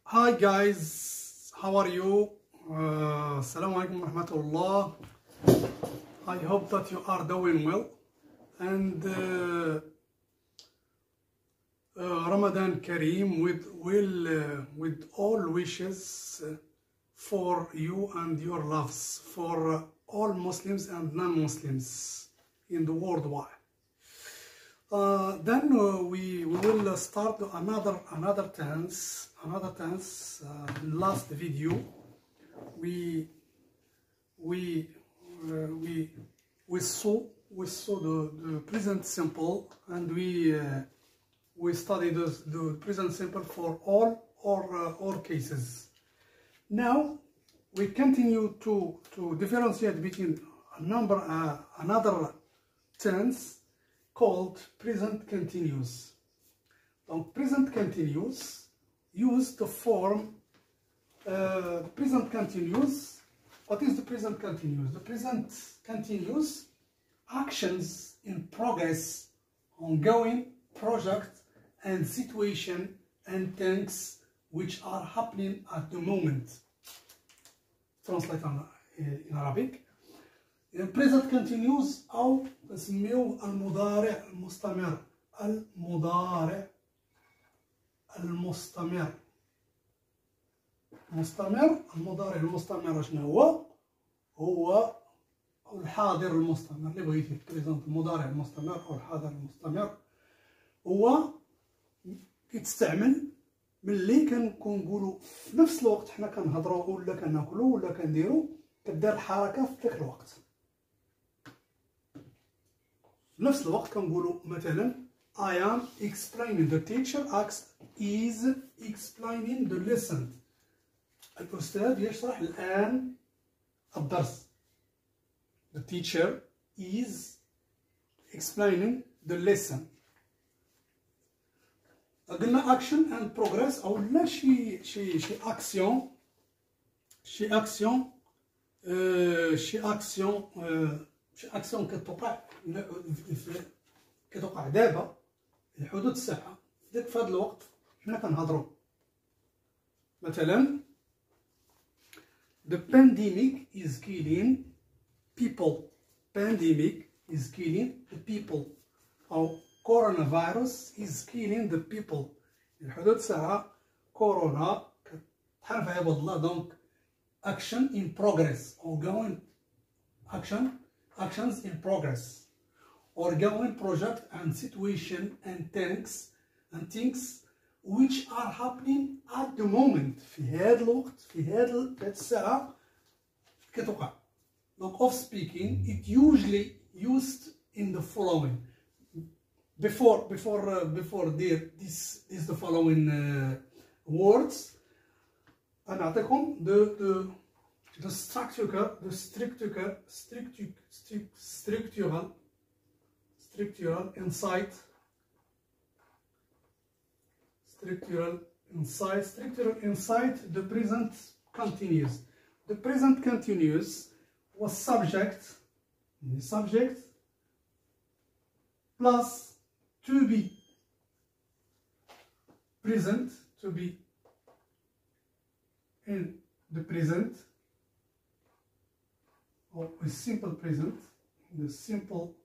Hi guys, how are you? Assalamu alaikum wa rahmatullah. I hope that you are doing well, and Ramadan Kareem with all wishes for you and your loves, for all Muslims and non-Muslims in the world wide. Then we will start another tense. Last video we saw the present simple, and we studied the present simple for all cases. Now we continue to differentiate between another tense called present continuous. Donc, present continuous use to form present continuous. What is the present continuous? The present continuous actions in progress, ongoing project and situation and things which are happening at the moment. Translate in Arabic. present continuous أو نسميه المضارع المستمر. المضارع المستمر. المضارع المستمر شنو هو؟ هو الحاضر المستمر. اللي بغيتي بريزنت المضارع المستمر أو الحاضر المستمر هو كيتستعمل ملي كنقولوا في نفس الوقت حنا كنهضروا ولا كناكلوا ولا كنديروا كدار الحركة في ذاك الوقت. في نفس الوقت كنقولوا مثلا I am explaining, the teacher is explaining the lesson. الأستاذ يشرح الآن الدرس. The teacher is explaining the lesson. قلنا action and progress أو لا شي action كتوقع دابا الحدود الساعة في هذا الوقت حنا كنهضروا. مثلا the pandemic is killing people. Pandemic is killing the people. أو coronavirus is killing the people. الحدود الساعة كورونا كتحارب عباد الله. دونك action in progress or going actions in progress or going project and situation and things which are happening at the moment. في هذا الوقت في هذه الساعة كتوقع. Donc of speaking it usually used in the following. Before this the following words. أنعطيكم the structural insight. The present continuous. The present continuous was subject plus to be present, to be in the present, or a simple present, in the simple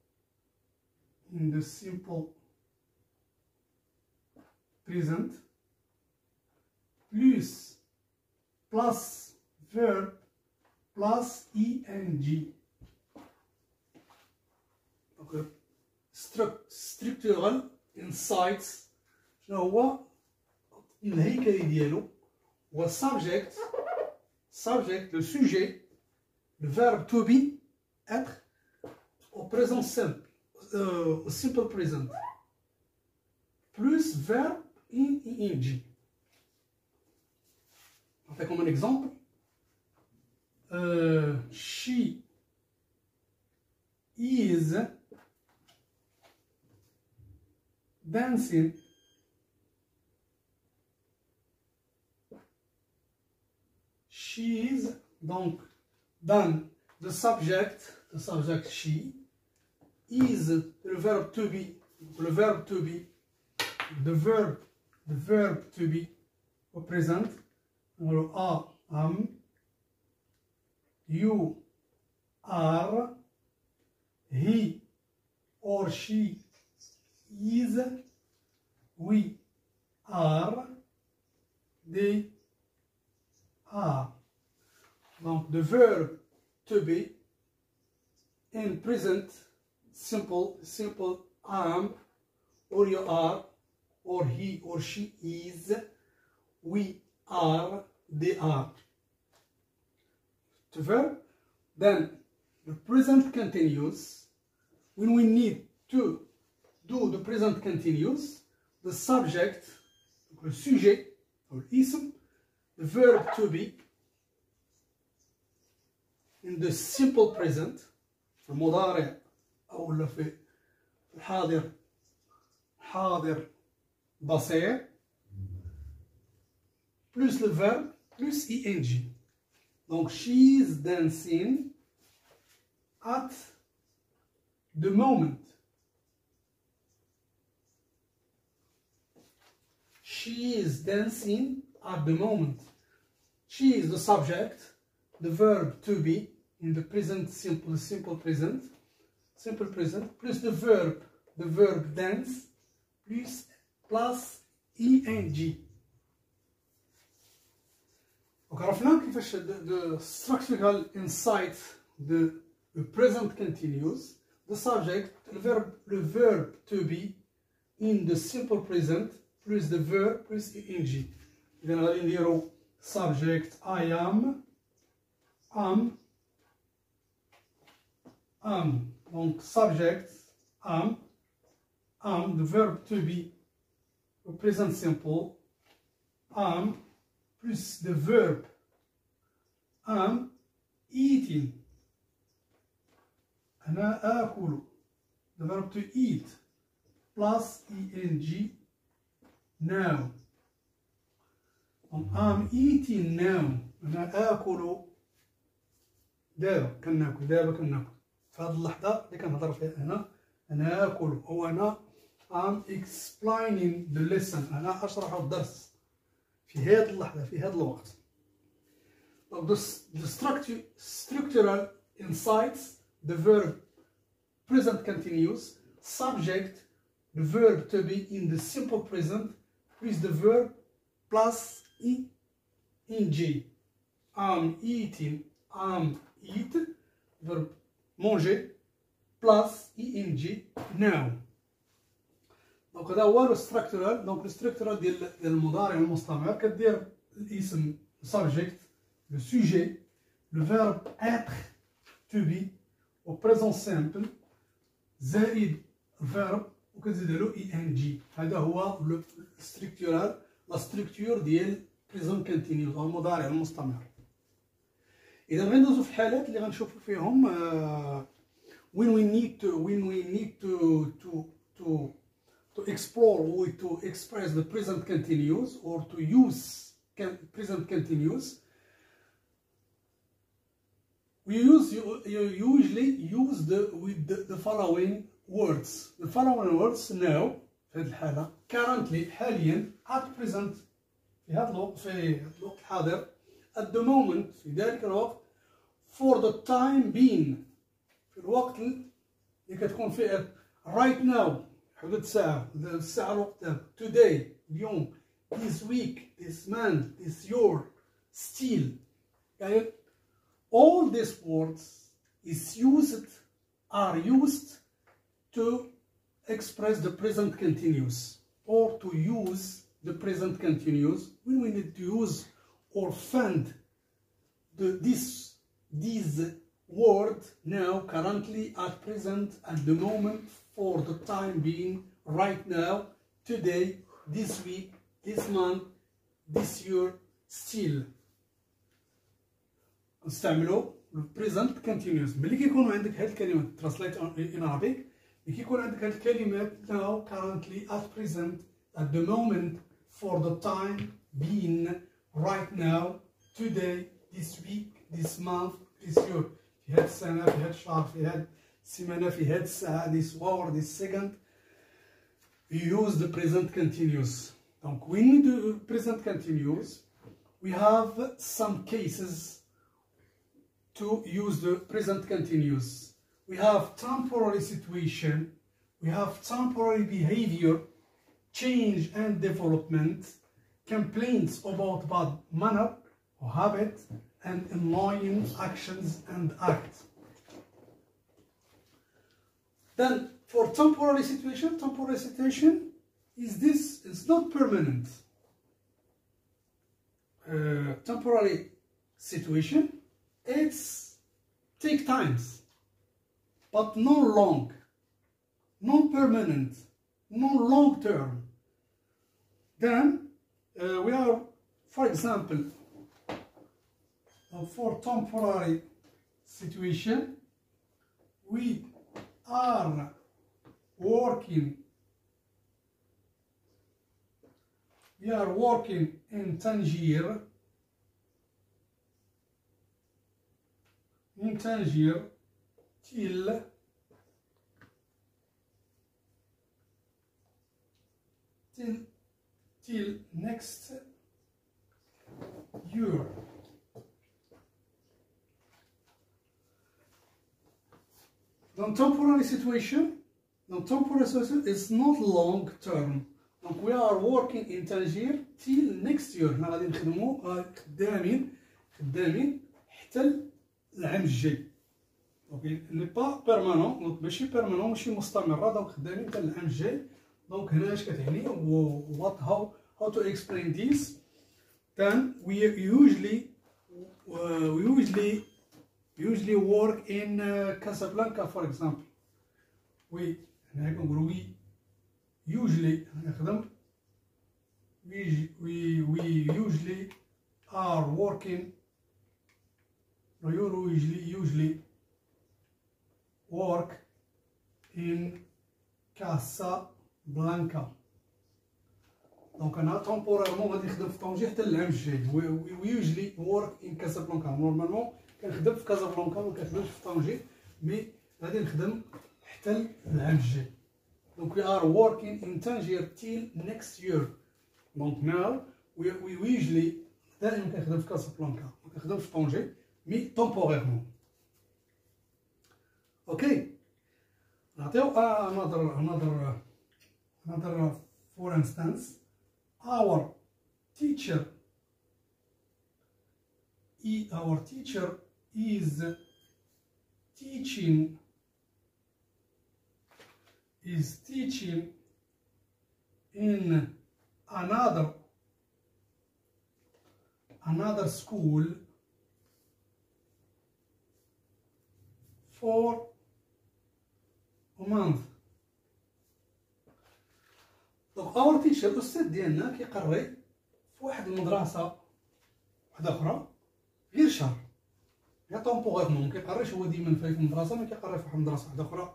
present, plus verb plus ing. Okay. Structural insights شنو هو الهيكلي ديالو؟ هو subject, le sujet, le verbe to be, être, au présent simple, au simple present, plus verbe ing. On fait comme un exemple. She is dancing she is, donc then the subject she is, le verbe to be the verb to be present. نقولو am, you are, he or she is, we are, they are. Donc the verb to be in present simple am, or you are, or he or she is, we are, they are. The verb. Then the present continuous. When we need to do the present continuous, the subject, le sujet, or ism, the verb to be in the simple present, في المضارع أو في الحاضر حاضر بسيط, plus le verbe, plus ing. Donc, she is dancing at the moment. She is dancing at the moment. She is the subject, the verb to be in the present simple present, plus the verb dance, plus ing. Donc عرفنا كيفاش the structural inside the present continuous, the subject, the verb to be in the simple present, plus the verb plus ing. إذا غادي نديرو subject I am, donc subject am, the verb to be present simple, am, plus the verb am eating, أنا آكل, the verb to eat, plus ing now. I'm eating now, أنا آكل دابا كناكل في هذه اللحظة اللي كنهضر فيها أنا آكل, أو أنا I'm explaining the lesson, أنا أشرح الدرس في هذه اللحظة في هذا الوقت. The structural insights, the verb present continuous, subject, the verb to be in the simple present, plus the verb plus ing. I'm eating, I'm eat, verb manger, plus ing now. دونك هذا هو الستركتورال. دونك الستركتورال ديال المضارع المستمر كدير الاسم subject, le sujet, le verbe être, to be, au présent simple, زائد verb وكتزيد له ing. هذا هو الستركتورال، لا ستركتور ديال present continuous او المضارع المستمر. اذا غندوزو في الحالات اللي غنشوفو فيهم when we need to explore or to express the present continuous or to use present continuous, we usually use the following words. The following words now في هذه الحالة currently حاليا at present في هذا الوقت الحاضر at the moment في ذلك الوقت for the time being في الوقت اللي كتكون فيه right now حدود ساعة الساعة الوقت today اليوم this week this month this year still يعني all these words are used to express the present continuous or to use the present continuous when we need to use or find this word now, currently, at present, at the moment, for the time being, right now, today, this week, this month, this year, still. نستعملو present continuous. ملي كيكونوا عندك هاد الكلمات translate in Arabic، ملي كيكون عندك هاد الكلمات now, currently, at present, at the moment, for the time being, right now, today, this week, this month, this year. في هاد السنة، في هاد الشهر، في هاد السيمانة، في هاد الساعة، this hour, this second. you use the present continuous. Donc when we do present continuous, we have some cases to use the present continuous. We have temporary situation, we have temporary behavior, change and development, complaints about bad manner or habit, and annoying actions and acts. Then for temporary situation is not permanent. Temporary situation, it's take times, but no long, non permanent, non long term. Then we are, for example, for temporary situation, we are working in Tangier till next year. Non-temporary situation is not long term. Donc we are working in Tangier till next year. حنا غادي نخدمو خدامين حتى العام الجاي. دونك ني با بيرمانون، دونك ماشي بيرمانون، ماشي مستمرة، دونك خدامين حتى العام الجاي. دونك هنا اش كتعني what how to explain this. Then we usually work in Casablanca, for example. We usually are working. We usually work in Casablanca. دونك انا temporairement غادي نخدم في طنجة حتى العام الجاي. We usually work in Casablanca. نورمالمون كنخدم في كازابلانكا، ما كنخدمش في طنجة، مي غادي نخدم حتى العام الجاي. دونك we are working in Tangier till next year. دونك now we usually دائما كنخدم في كازابلانكا، ما كنخدمش في طنجة، مي temporairement. اوكي، نعطيو another for instance. Our teacher is teaching in another school for a month. دونك اور تيشر الاستاذ ديالنا كيقري في واحد المدرسه واحده اخرى غير شهر، غير طومبوغيرمون، ما كيقريش هو ديما في المدرسه، ما كيقري في واحد المدرسه واحده اخرى.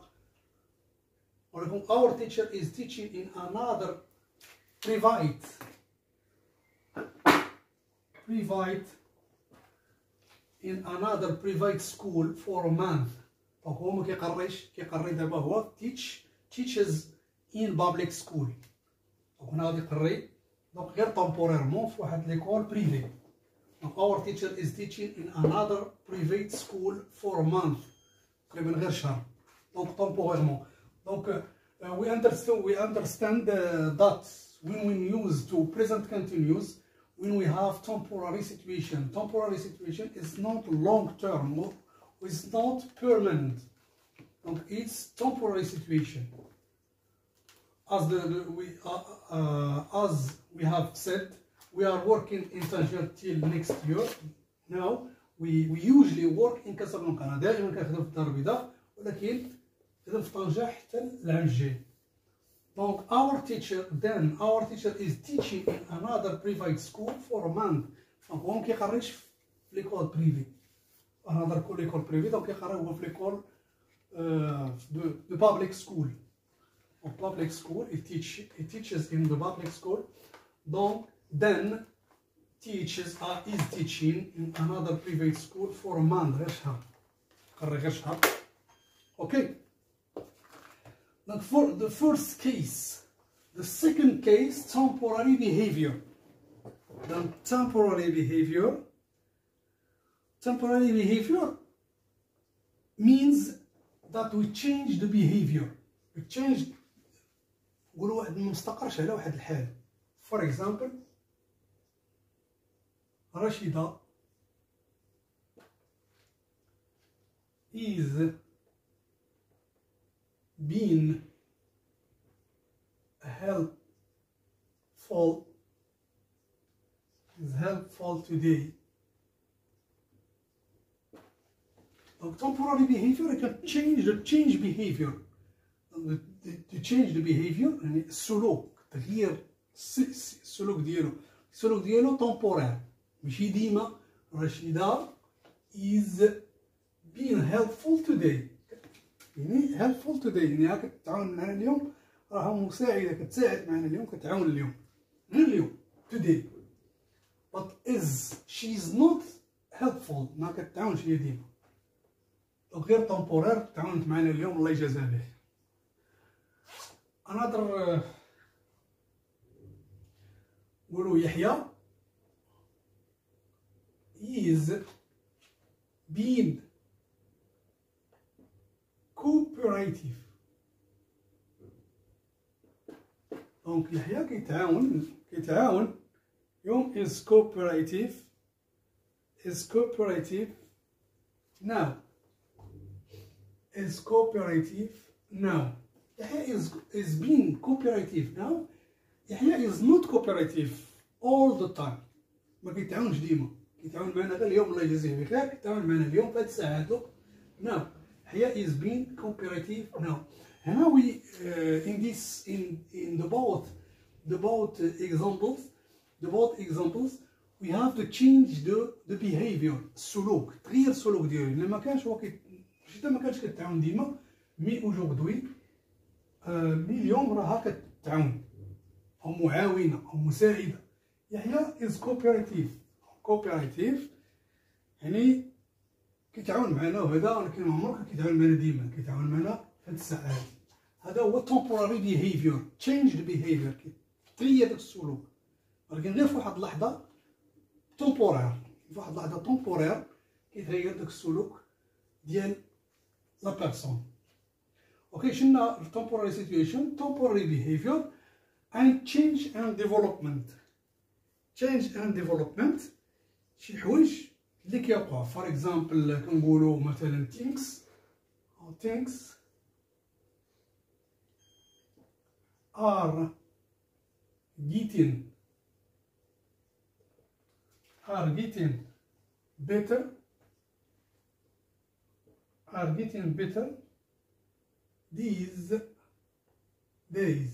ولكن our teacher is teaching in another private school for a month. دونك هو ما كيقريش، كيقري دابا هو teaches in public school. دونك هنا غادي يقري دونك غير طومبوريرمون في واحد ليكول بريفي. دونك our teacher is teaching in another private school for a month. تقريبا غير شهر. دونك طومبوريرمون. دونك we understand that when we use to present continuous, when we have temporary situation is not long term, it's not permanent. Donc it's temporary situation. As we have said, we are working in Tangier till next year. Now we usually work in Casablanca. أنا دائما كنخدم في الدار البيضاء، ولكن كنخدم في طنجة حتى العام الجاي. Donc our teacher is teaching in another private school for a month. دونك هو مكيقريش في ليكول بريفي. another ليكول بريفي، دونك كيقرا هو في ليكول de public school. Of public school, he teaches in the public school. Then is teaching in another private school for a month. غير شهر. Okay. Now for the first case, The second case, temporary behavior. The temporary behavior means that we change the behavior. We change. نقولوا واحد ما مستقرش على واحد الحال. For example, Rashida is being helpful today. Donc temporary behavior can change behavior. To change the behavior يعني السلوك تغيير السلوك ديالو temporaire ماشي ديما. رشيدة is being helpful today يعني helpful today يعني راها كتعاون معنا اليوم، راها مساعدة كتساعد معنا اليوم، كتعاون اليوم غير اليوم today. but is she is not helpful ما كتعاونش هي ديما. دونك غير temporaire تعاونت معنا اليوم الله يجازيها به. another نقولو يحيى is being cooperative. دونك يحيى كيتعاون يوم is cooperative now. Yahya is being cooperative now. Yahya is not cooperative all the time. ما كيتعاونش ديما، كيتعاون معنا غير اليوم الله يجازيه بخير، كيتعاون معنا اليوم في هاد الساعة هادو. Now Yahya is being cooperative now. هنا we in the both examples we have to change the behavior. السلوك تغير السلوك ديالو، لأن ما كانش هو ما كانش كتعاون ديما. مي aujourd'hui مي اليوم راها كتعاون أو معاونة أو مساعدة. يحيى is cooperative يعني كيتعاون معنا، وهذا ولكن ما عمرو كيتعاون معنا ديما، كيتعاون معنا في هاد الساعات. هذا هو temporary behavior. change the behavior كيتغير داك السلوك، ولكن غير في واحد اللحظة temporaire كيتغير داك السلوك ديال لا بيرسون. اوكي شنو temporary situation, temporary behavior and change and development. شي حوايج اللي كيوقعوا. for example كنقولوا مثلا things are getting better these days.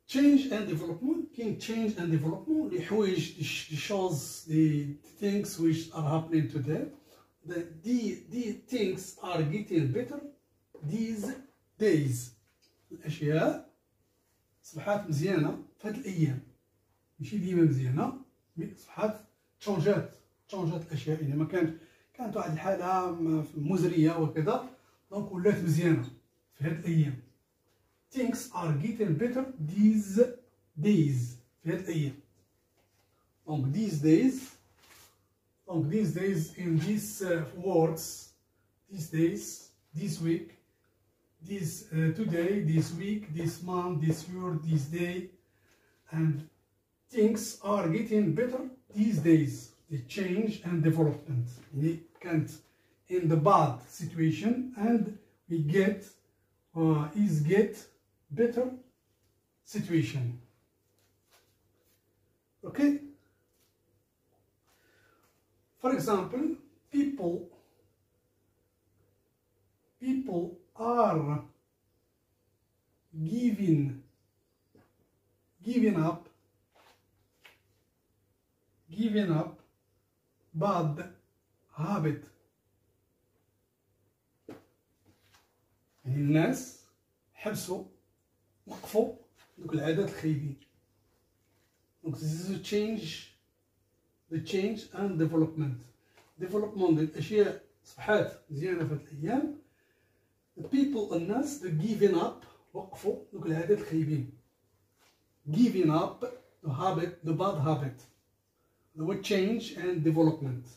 Change and development. Change and development the حوايج the shows the things which are happening today. The things are getting better these days. الأشياء صبحات مزيانة في هاد الأيام، ماشي ديما مزيانة، مي صبحات تشونجات الأشياء. يعني ما كانت واحد الحالة مزرية وكذا، دونك ولات مزيانة في هاد الأيام. Things are getting better these days في هاد الأيام. دونك these days in these words, these days, this week, this today, this week, this month, this year, this day, and things are getting better these days. The change and development. We can't in the bad situation and we get better situation. Okay. For example, people are giving up bad habit. يعني الناس حبسوا وقفوا دوك العادات الخايبين. Donc this is the change and development. ديفلوبمون ديال الاشياء صبحات مزيانه في هاد الايام. people الناس giving up وقفوا دوك العادات الخايبين. giving up the habit, the bad habit, the change and development.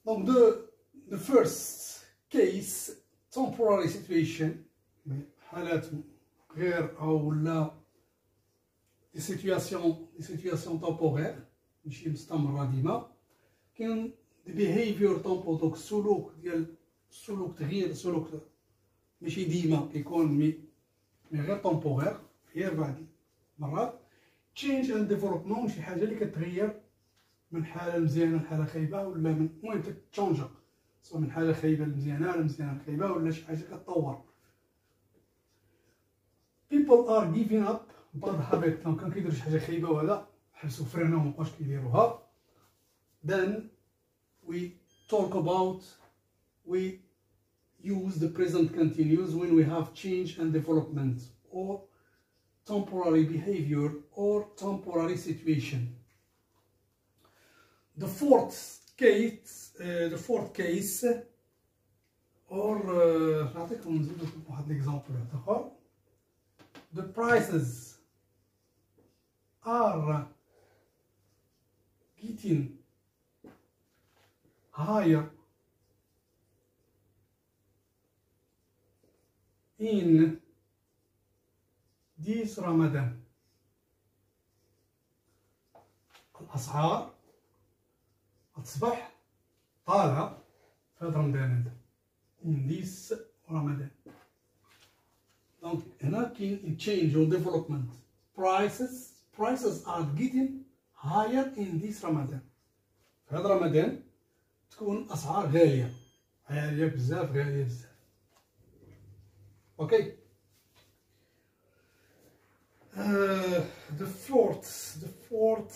Donc the first case, temporary situation, حالات غير او لا دي سيتوياسيون temporaire ماشي مستمرة ديما. كاين دي behavior temporaire، دوك السلوك ديال تغيير السلوك ماشي ديما كيكون مي غير temporaire، غير بعض المرات. change and development شي حاجة اللي كتغير من حالة مزيانة لحالة خايبة، ولا من المهم تتشونجا، سواء من حالة خايبة لمزيانة ولا مزيانة لخايبة، ولا شي حاجة كتطور. people are giving up bad habit، لو كان كيديروا شي حاجة خايبة وهذا حبسوا فرينا ومبقاوش كيديروها. then we talk about we use the present continuous when we have change and development or temporary behavior or temporary situation. The fourth case or نعطيكم نزيد واحد ليكزامبل واحد اخر. The prices are getting higher in this Ramadan. الأسعار تصبح طالعة في هذا رمضان هذا. in this Ramadan. Donc هنا كاين change or development. Prices are getting higher in this Ramadan. في هذا رمضان تكون الأسعار غالية بزاف، غالية بزاف. Okay. The fourth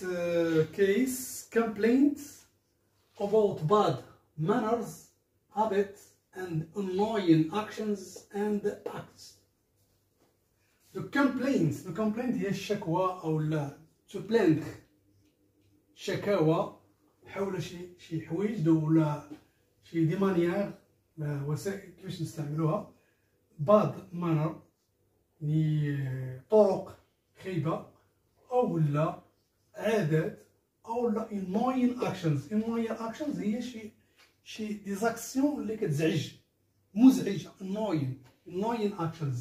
case, complaints about bad manners, habits, and annoying actions and acts. The complaint هي الشكوى أو لا to plaindre، شكاوى حول شي حوايج ولا شي دي مانيير، وسائل كيفاش نستعملوها. bad manner يعني طرق خايبة أو لا عادات أو لا annoying actions هي شي ديزاكسيون اللي كتزعج، مزعجة. annoying actions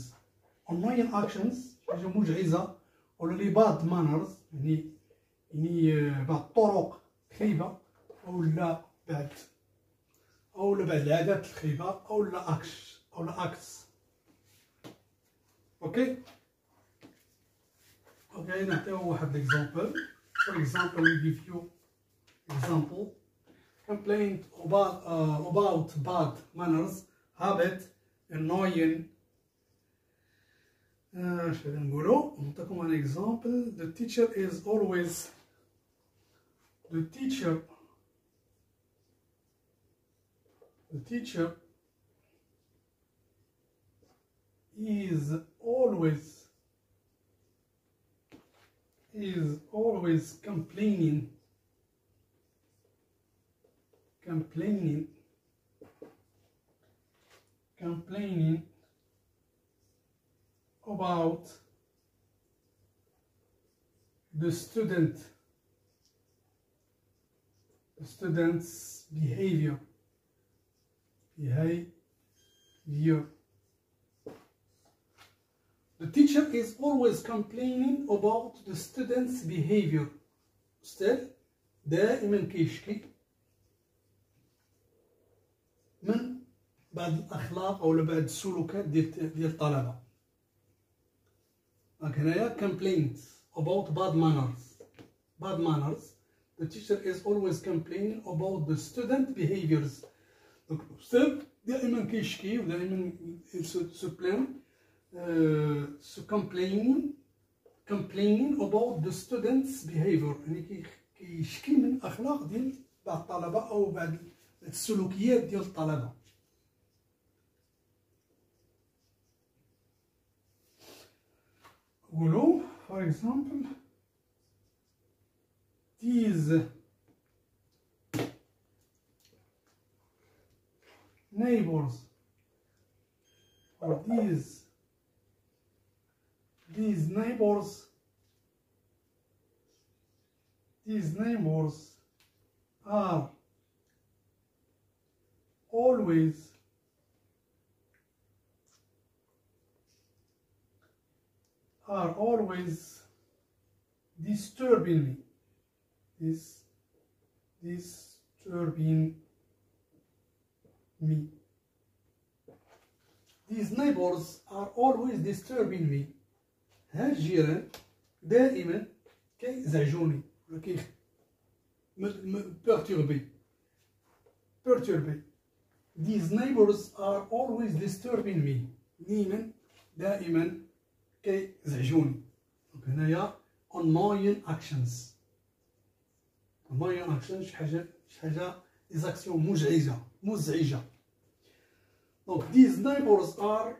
حاجة مزعجة، ولا لي bad manners يعني بعض الطرق خايبة أو لا بعض العادات الخايبة أو لا acts. Okay, نعطيو واحد example. For example, we give you example. Complaint about bad manners, habit, annoying. شنو نقولو؟ نعطيكم an example. The teacher is always complaining about the student's behavior. The teacher is always complaining about the student's behavior. أستاذ دائما كيشكي من بعض الأخلاق أو بعض السلوكات ديال الطلبة. هنايا complaint about bad manners. The teacher is always complaining about the student behaviors. Donc الأستاذ دائما كيشكي ودائما se plaint complaining about the students' behavior، يعني كيشكي من الأخلاق ديال بعض الطلبة أو بعض السلوكيات ديال الطلبة. نقولو for example these neighbors, or these neighbors are always disturbing me. Disturbing me. These neighbors are always disturbing me. هاد الجيران دائما كيزعجوني ولا perturbé. These neighbors are always disturbing me. دائما كيزعجوني. هنايا annoying actions. annoying actions شي حاجة des actions مزعجة. Donc these neighbors are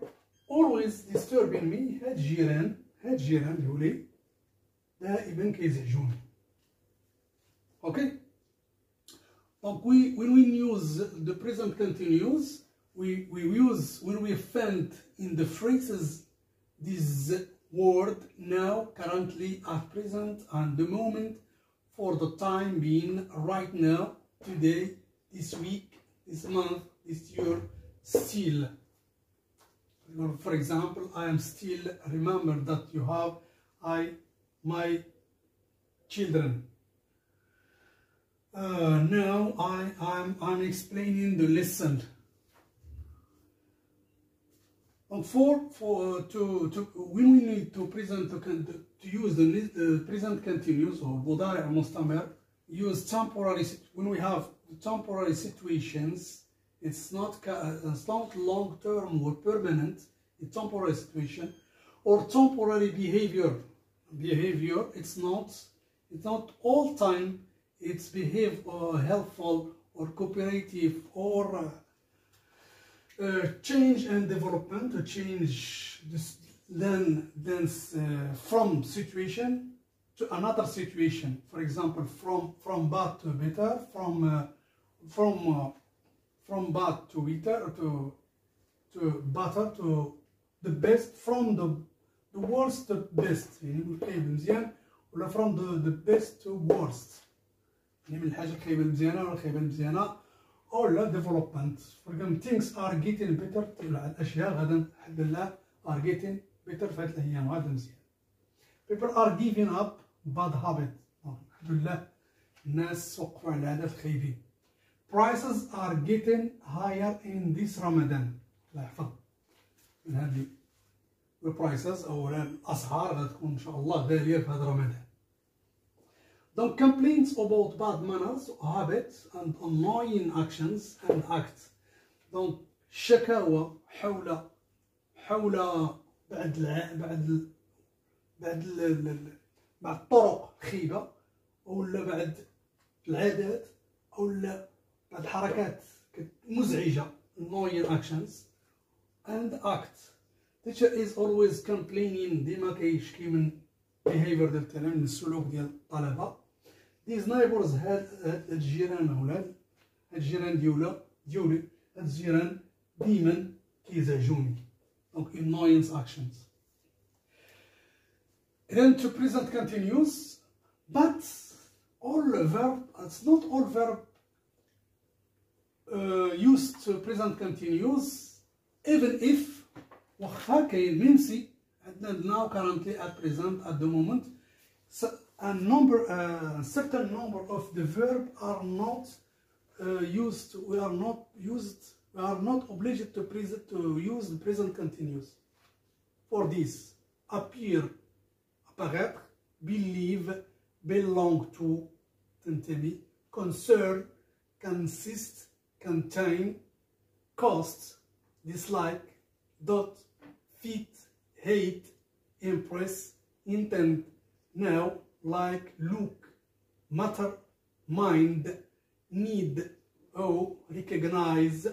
always disturbing me. هاد الجيران ديولي دائما كيزعجوني. Okay? Donc when we use the present continuous, we use when we find in the phrases this word now, currently, at present, and the moment, for the time being, right now, today, this week, this month, this year, still. For example, I am still, remember that you have my children. Now I'm explaining the lesson. And when we need to use the present continuous or مضارع مستمر, use temporary. When we have temporary situations, it's not long term or permanent. It's temporary situation or temporary behavior. It's not all time. It's behave helpful or cooperative or change and development, to change this, then from situation to another situation. For example, from bad to better, from bad to better, to better, to the best, from the worst to best. يعني من الخايب مزيان ولا from the best to worst. يعني من الحاجة الخايبة المزيانة ولا الخايبة المزيانة. or development. For example, things are getting better. الأشياء غدا الحمد لله are getting better في هذه الأيام وهذا مزيان. People are giving up bad habits. الحمد لله الناس وقفوا على العادات الخايبين. Prices are getting higher in this Ramadan. الله يحفظ من هذه البرايسز أو الأسعار غتكون إن شاء الله غالية في هذا رمضان. Donc, complaints about bad manners, habits, and annoying actions and acts. Donc, شكاوى حول بعد طرق خيبة ولا بعد العادات ولا بعد حركات مزعجة, annoying actions and acts. Teacher is always complaining, ديما كيشكي من behavior ديال التلاميذ, من السلوك ديال الطلبة. These neighbors هاد الجيران أولاد, هاد الجيران ديولي هاد الجيران ديما كيزعجوني. Donc annoyance actions. Then to present continuous, but all verb, it's not all verb used to present continuous, even if واخا كاين ميمسي عندنا now currently at present at the moment a certain number of the verb are not used. We are not obliged to use the present continuous. For this, appear, apparaître, believe, belong to, تنتمي, concern, consist, contain, cost, dislike, dot, fit, hate, impress, intend, now, like, look, matter, mind, need, owe, recognize,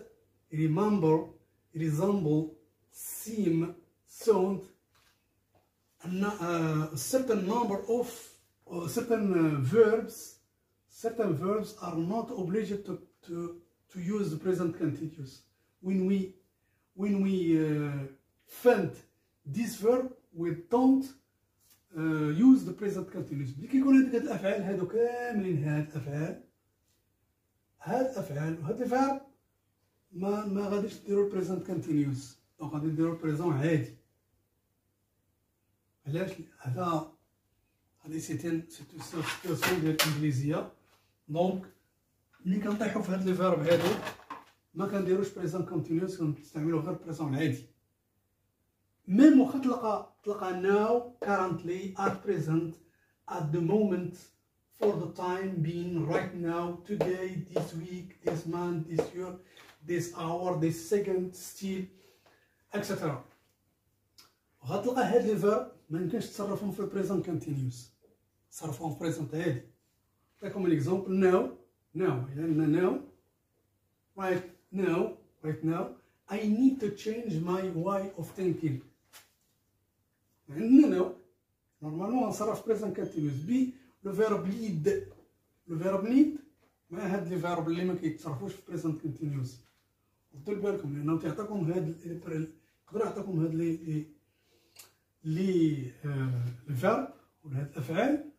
remember, resemble, seem, sound. A certain number of certain verbs are not obliged to use the present continuous. when we find this verb we don't use the present continuous. ملي كيكون عندك هاد الافعال هادو كاملين هاد الافعال وهاد الفعل ما غاديش ديروا البريزنت كونتينيوس، دونك غادي ديروا البريزون عادي. علاش؟ هادي سيتياسيون ديال الانجليزيه. دونك ملي كنطيحوا في هاد لي فيرب هادو ما كنديروش بريزون كونتينيوس، كنستعملوا غير البريزون عادي. ميم واخا تلقى now, currently, at present, at the moment, for the time being, right now, today, this week, this month, this year, this hour, this second, still, etc. وغتلقى هاد لي فيرب ما يمكنش تصرفهم في البريزنت كونتينيوس، تصرفهم في البريزنت عادي. نعطيكم الاكزومبل now لأن now right now I need to change my way of thinking. عندنا now نورمالمون غنصرف في بريزنت كونتينيوس بي لو فيرب ليد. لو فيرب ليد مع هاد لي فيرب اللي ما كيتصرفوش في بريزنت كونتينيوس. ردوا بالكم لأنه تيعطيكم هاد يقدر يعطيكم هاد لي الفيرب ولا هاد الافعال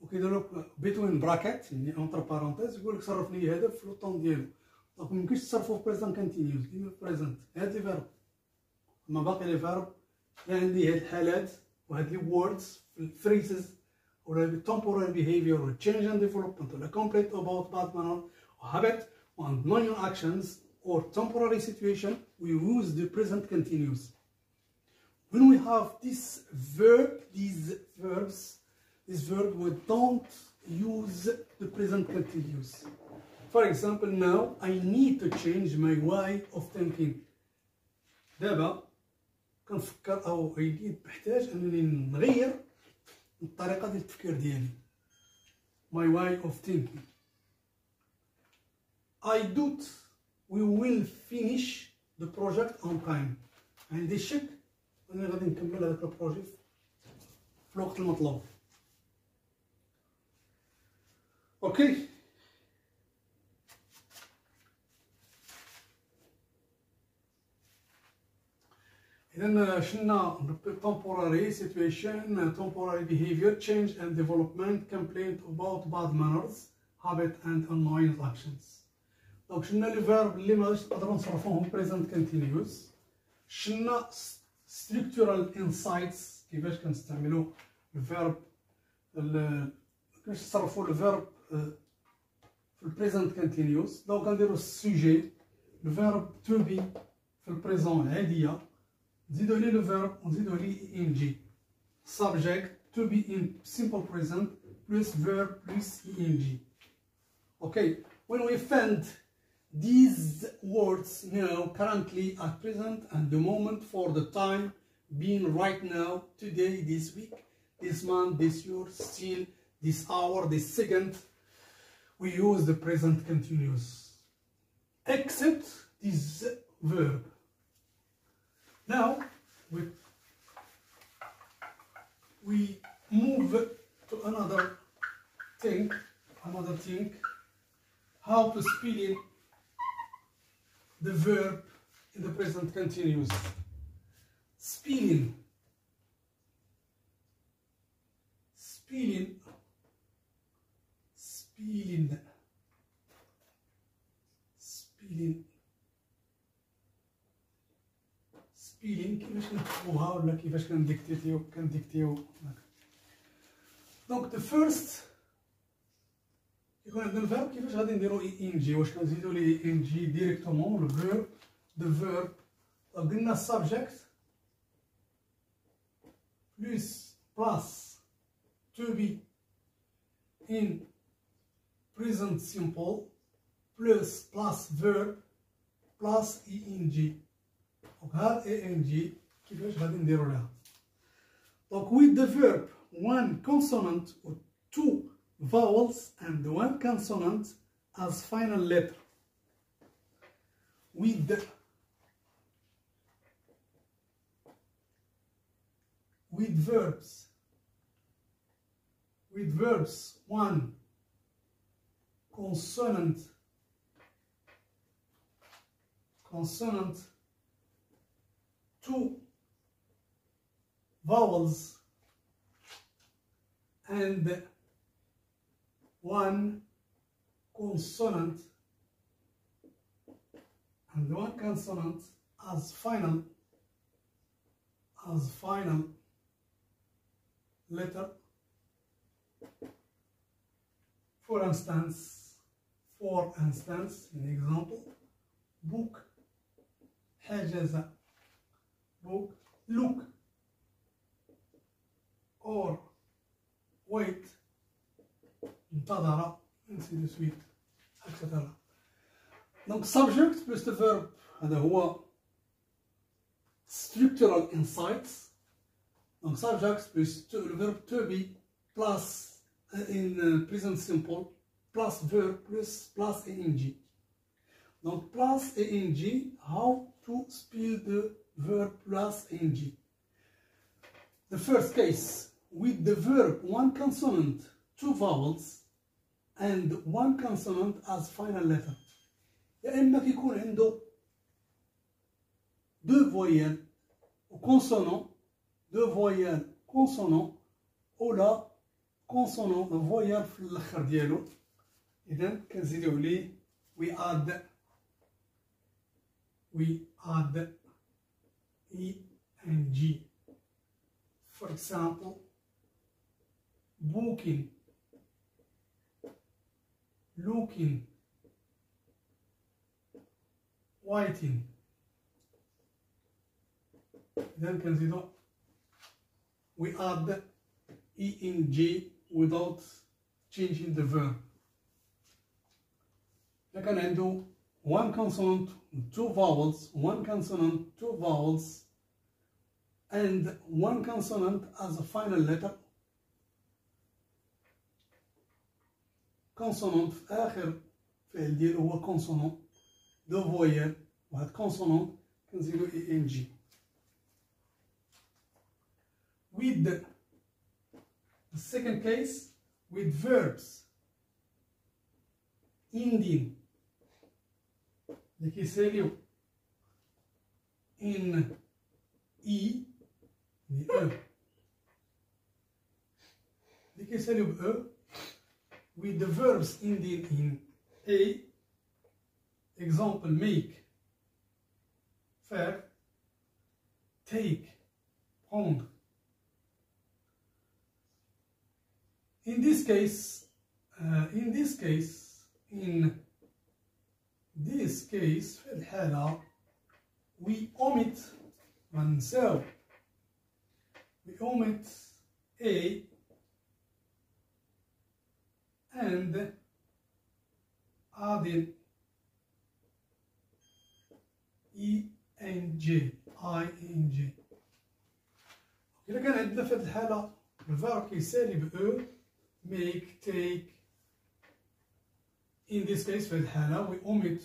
وكيدير لك بيتوين براكيت يعني اونتر بارونتيز يقول لك صرف لي هذا في لو طون ديالو. دونك ميمكنش تصرفوه في بريزنت كونتينيوس كيما بريزنت هاد لي فيرب. اما باقي لي فيرب عندي هاد الحالات وهاد لي ووردز في الفريزز ولا temporary behavior or change and development or complete about bad manner or habit and non actions or temporary situation we use the present continuous. When we have this verb, this verb we don't use the present continuous. For example, now I need to change my way of thinking. دابا كنفكر او بحتاج انني نغير الطريقه ديال التفكير ديالي. My way of thinking. I doubt we will finish the project on time. عندي شك أنا غادي نكمل هذاك البروجي في الوقت المطلوب. اوكي إذن شنا temporary situation, temporary behavior, change and development, complaint about bad manners, habit and annoying actions. دونك شنا لي فيرب اللي ماغاديش نقدروا نصرفوهم present continuous. شنا structural insights كيفاش كنستعملوا الفيرب كيفاش نصرفوا الفيرب في البريزنت كونتينيوس. دونك غنديروا السوجي الفيرب تو بي في البريزون العاديه نزيدوا عليه لو فيرب ونزيدوا عليه ان جي subject to be in simple present plus verb plus ing. Okay, when we find these words now, currently, at present, and the moment, for the time being, right now, today, this week, this month, this year, still, this hour, this second, we use the present continuous, except this verb. Now, we move to another thing, how to spell in the verb in the present continuous. Spelling. كيفاش نكتبوها ولا كيفاش كنديكتيو. دونك the first يكون عندنا الفيرب كيفاش غادي نديرو ان جي. واش كنزيدو ليه ان جي ديريكتومون الفيرب the verb قلنا subject plus to be in present simple plus verb plus ing. وهاد ing كيفاش غادي نديرو لها. دونك with the verb one consonant or two vowels and one consonant as final letter. With verbs one consonant, 2 vowels, and 1 consonant, as final letter. For instance, an example, book, حجز, book, look, or wait, انتظر, ainsi de suite, etc. Donc subject plus the verb, هذا هو structural insights. Donc subject plus le verb to be plus in present simple plus verb plus ing. Donc plus ing, how to spell the verb plus ing. The first case, with the verb 1 consonant, 2 vowels, and 1 consonant as final letter. يا إما كيكون عنده 2 voyelles consonant, 2 voyelles consonant, ولا consonant voyelle في الآخر ديالو. إذا كنزيدو عليه we add ing. For example, booking, looking, waiting. Then كنزيدو we add ing without changing the verb. لكن عنده 1 consonant, 2 vowels, 1 consonant, 2 vowels, and 1 consonant as a final letter. consonant في آخر فعل ديالو هو consonant, 2 voyelles, وهاد consonant كنزيدو ing. With the second case, with verbs ending اللي كيساليو in e اللي كيساليو ب with the verbs ending in a, example, make, faire, take, prendre. In this case, في الحالة we omit a and adding ing. إذا كان عندنا في هذه الحالة الفيرب كيسالي ب make, take. In this case في هذه الحالة we omit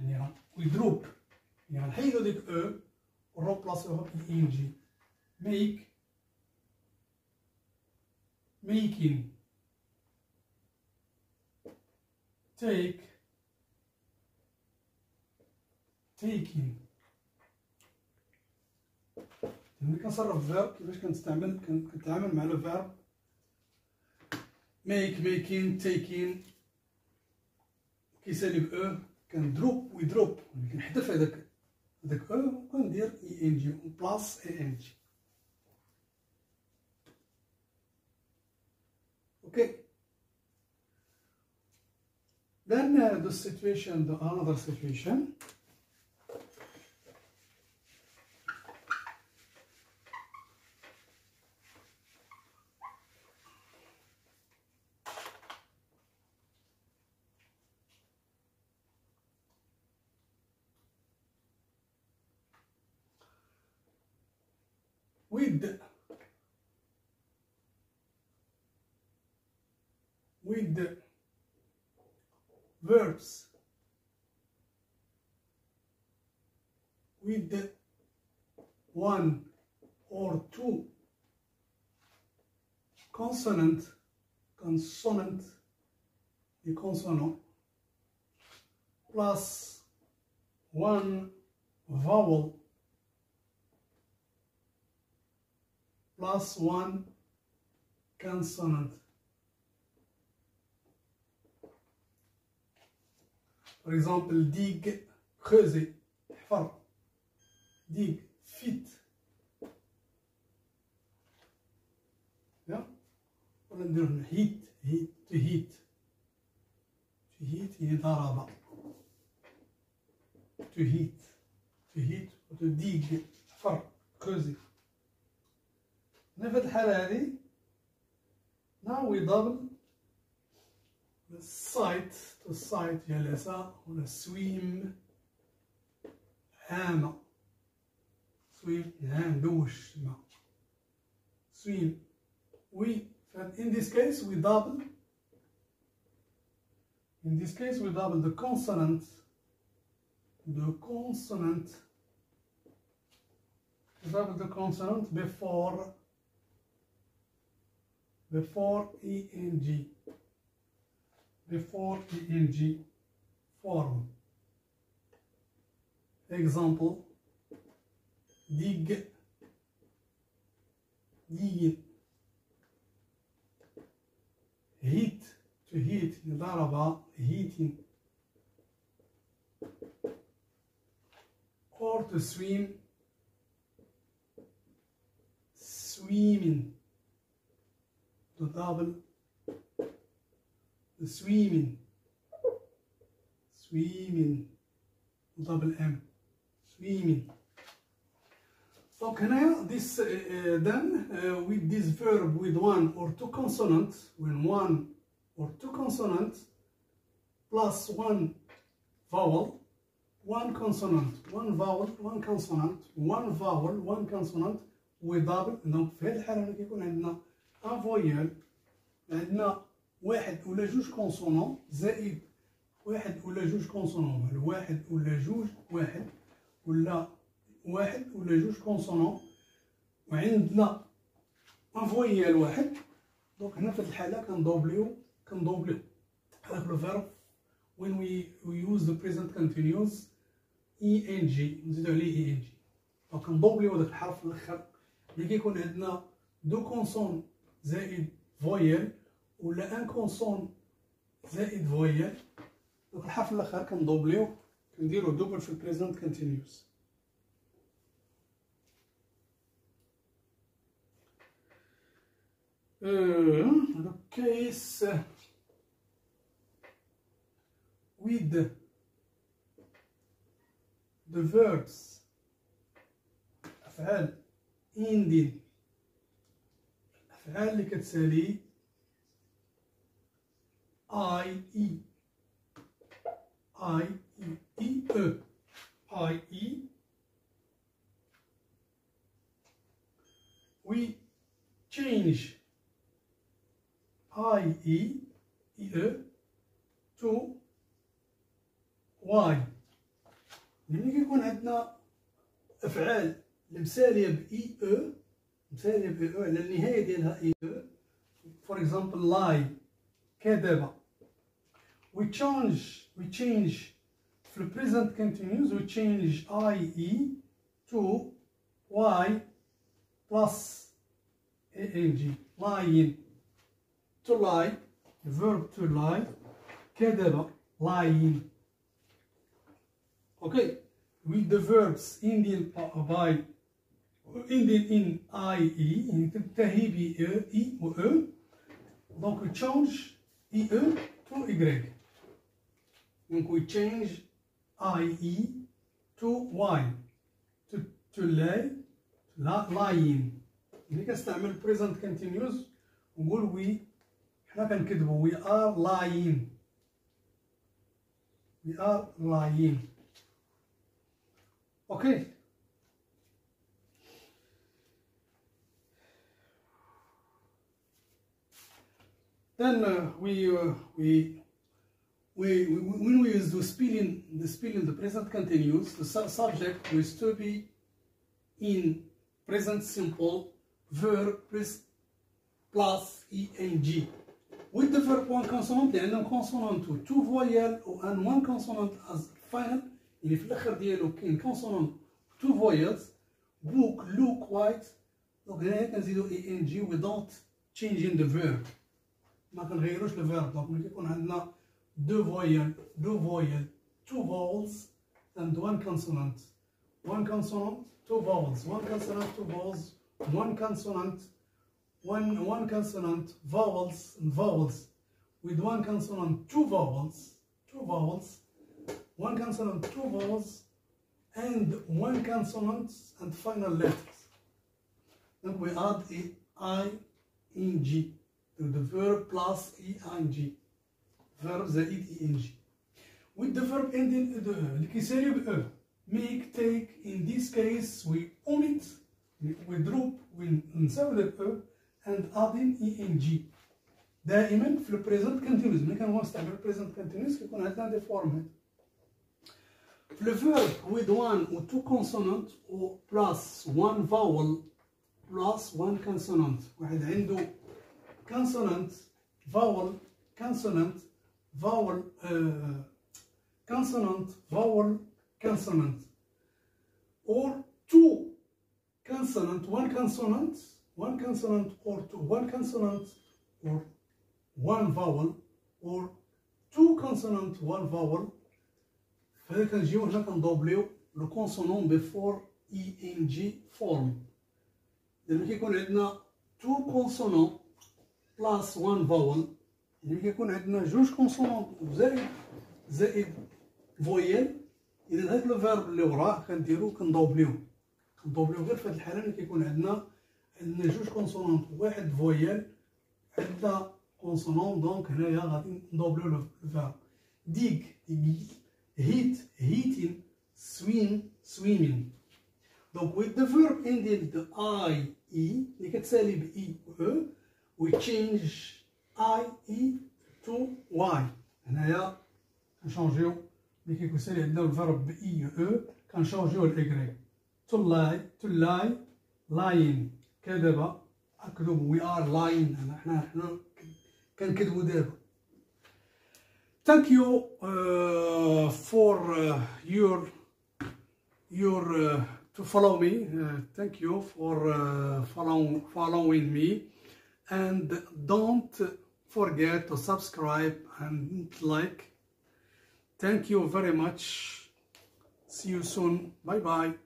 يعني we drop يعني نحيدو ديك ونروبلاسيوها ب ing. make, making, take, taking. ملي كنصرف الفيرب كيفاش كنتعامل مع لو فيرب make, making, taking كيسالي ب كندروب ويدروب كنحذف هذاك وكندير ing بلاص ing. Okay. Then another situation. With the verbs with the 1 or 2 consonant, the consonant plus 1 vowel plus one consonant. For example, dig, creuser, حفر. dig, fit. Yeah? ولا نديرو heat, to heat. To heat يعني ضربة. To heat. To heat و to dig, حفر, creuser. هنا في هاد الحالة هادي now we double the site to site جلسة ولا swim هامة swim هام دوش الماء swim we in this case we double the consonant before eng form. Example, dig, digging. Heat, to heat, ضربة, heating. Or to swim, swimming. To double, the swimming, double M, swimming. So هنا this then with this verb with one or two consonants, when one or two consonants plus one vowel, one consonant, one vowel, one consonant, one vowel, one consonant, we double. donc في هذه الحالة كيكون عندنا ان فويال عندنا واحد ولا جوج كونسونون زائد واحد ولا جوج كونسونون الواحد ولا جوج واحد ولا جوج كونسونون وعندنا ان فويال واحد دونك هنا في هذه الحالة كندوبليو هذاك لو فيرب when we use the present continuous ing نزيدو عليه ing دونك كندوبليو هذاك الحرف الاخر اللي كيكون عندنا دو كونسون زائد فويال ولا ان كونسون زائد فويال دونك الحرف الاخر كندوبليو كنديرو دوبل في البريزنت كونتينيوس. The case with the verbs أفعال ending الأفعال اللي كتسالي IE we change IE to Y. ملي كيكون عندنا أفعال المسالية مسالية على النهاية ديالها for example lie كذب we change في ال present continuous we change IE to Y plus ing lying to lie verb to lie كذب lying. Okay, with the verbs ending in IE تنتهي ب E و E donc we change IE to Y donc we change IE to Y to lying. ملي كنستعمل present continuous ونقول we حنا كنكذبوا we are lying. Okay. Then when we use the spelling, the present continuous, the subject will still be in present simple verb plus ing. With the verb one consonant, عندنا consonant two voyel and one consonant as final يعني في الاخر ديالو كاين كونسونون تو فويلز book look white. دونك هنايا كنزيدو ing without changing the verb. ما كنغيروش الفيرب. دونك ملي كيكون عندنا دو فويل two vowels and one consonant. One consonant, two vowels. One consonant, two vowels. One consonant, one consonant, vowels and vowels. With one consonant, two vowels. One consonant, two vowels, and one consonant and final letters. Then we add ing to the verb plus ing. Verb زائد ing. With the verb ending اللي كيسالي ب e. Make, take. In this case we omit, we drop, we نساو داك e and add in ing. دائما في البريزنت كونتينوس. ملي كنبغيو نستعمل البريزنت كونتينوس كيكون عندنا دي فورمات. في الفيرب with one or two consonant or plus one vowel plus one consonant. واحد عنده consonant vowel consonant vowel consonant vowel consonant, or two consonant one consonant or two one consonant or one vowel, or two consonant one vowel. فهذا كنجيو هنا كندوبليو لو كونسونون بيفور ing form. لما كيكون عندنا two consonant plus one vowel، يعني كيكون عندنا جوج كونسونون زائد فويل، إذا هذاك لو فيرب اللي وراه كنديرو كندوبليو غير في هاد الحالة ملي كيكون عندنا جوج كونسونون واحد فويل عندنا كونسونون. دونك هنايا غادي ندوبليو لو فيرب. ديك heat heating, swimming. Donc with the verb ending the ie اللي كتسالي ب e و e, we change ie to y. هنايا كنشونجيو ملي كيكون سالي عندنا الفيرب ب e و e كنشونجيو ل y. to lie lying كذب أكذب. we are lying. حنا كنكذبو دابا. Thank you for your to follow me. Thank you for following me, and don't forget to subscribe and like. Thank you very much. See you soon. Bye bye.